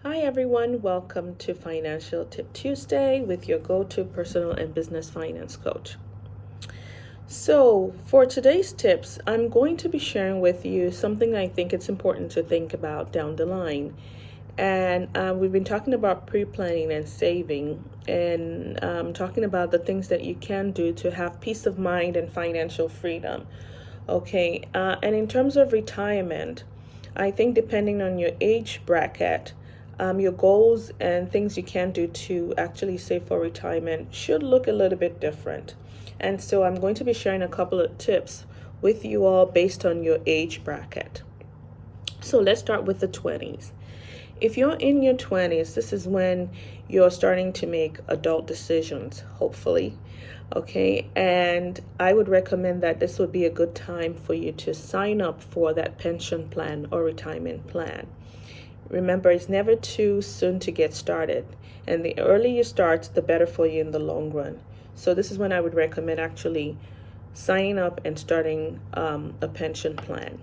Hi everyone, welcome to Financial Tip Tuesday with your go-to personal and business finance coach. So for today's tips, I'm going to be sharing with you something I think it's important to think about down the line. And we've been talking about pre-planning and saving and talking about the things that you can do to have peace of mind and financial freedom. Okay, and in terms of retirement, I think depending on your age bracket, your goals and things you can do to actually save for retirement should look a little bit different. And so I'm going to be sharing a couple of tips with you all based on your age bracket. So let's start with the 20s. If you're in your 20s, this is when you're starting to make adult decisions, hopefully. Okay, and I would recommend that this would be a good time for you to sign up for that pension plan or retirement plan. Remember, it's never too soon to get started, and the earlier you start, the better for you in the long run. So this is when I would recommend actually signing up and starting a pension plan.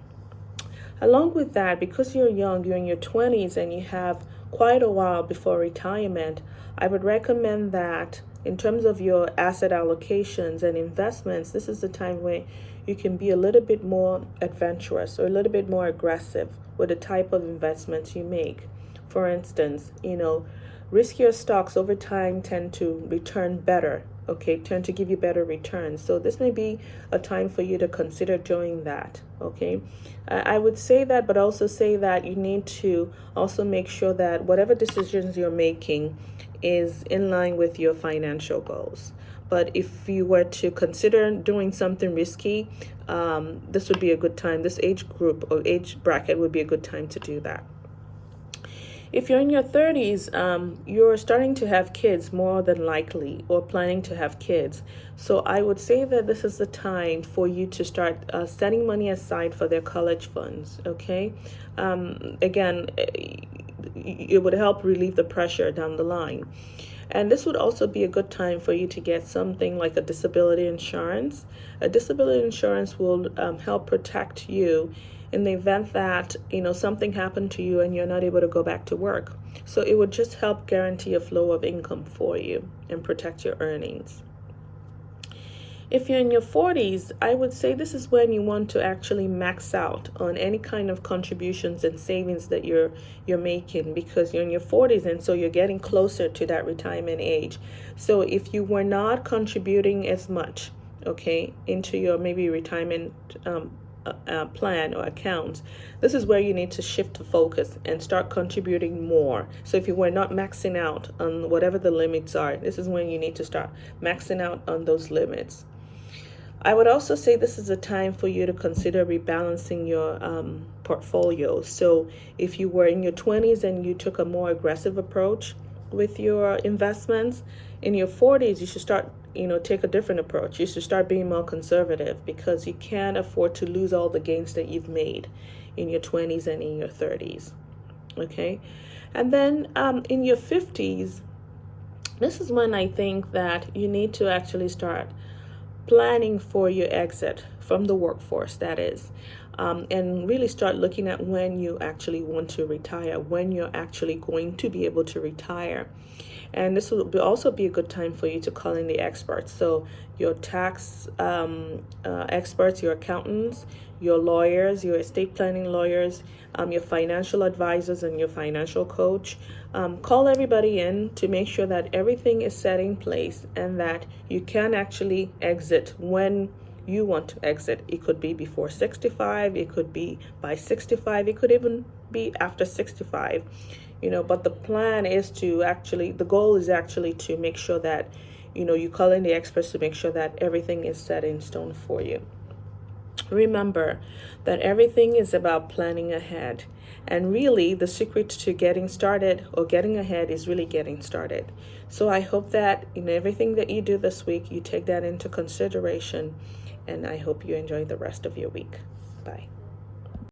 Along with that, because you're young, you're in your 20s and you have quite a while before retirement, I would recommend that in terms of your asset allocations and investments, this is the time where you can be a little bit more adventurous or a little bit more aggressive with the type of investments you make. For instance, riskier stocks over time tend to return better, tend to give you better returns. So this may be a time for you to consider doing that, okay? I would say that, but also say that you need to also make sure that whatever decisions you're making is in line with your financial goals. But if you were to consider doing something risky, this would be a good time. This age group or age bracket would be a good time to do that. If you're in your 30s, you're starting to have kids more than likely or planning to have kids. So I would say that this is the time for you to start setting money aside for their college funds, okay? Again, it would help relieve the pressure down the line. And this would also be a good time for you to get something like a disability insurance. A disability insurance will help protect you in the event that something happened to you and you're not able to go back to work. So it would just help guarantee a flow of income for you and protect your earnings. If you're in your 40s, I would say this is when you want to actually max out on any kind of contributions and savings that you're making, because you're in your 40s and so you're getting closer to that retirement age. So if you were not contributing as much, into your maybe retirement plan or accounts, this is where you need to shift the focus and start contributing more. So if you were not maxing out on whatever the limits are, this is when you need to start maxing out on those limits. I would also say this is a time for you to consider rebalancing your portfolio. So if you were in your 20s and you took a more aggressive approach with your investments, in your 40s you should start take a different approach. You should start being more conservative, because you can't afford to lose all the gains that you've made in your 20s and in your 30s. Okay, and then in your 50s, this is when I think that you need to actually start planning for your exit from the workforce, that is, and really start looking at when you actually want to retire, when you're actually going to be able to retire. And this will also be a good time for you to call in the experts. So your tax experts, your accountants, your lawyers, your estate planning lawyers, your financial advisors, and your financial coach. Call everybody in to make sure that everything is set in place and that you can actually exit when you want to exit. It could be before 65, it could be by 65, it could even be after 65. But the plan is the goal is actually to make sure that, you call in the experts to make sure that everything is set in stone for you. Remember that everything is about planning ahead. And really, the secret to getting started or getting ahead is really getting started. So I hope that in everything that you do this week, you take that into consideration. And I hope you enjoy the rest of your week. Bye.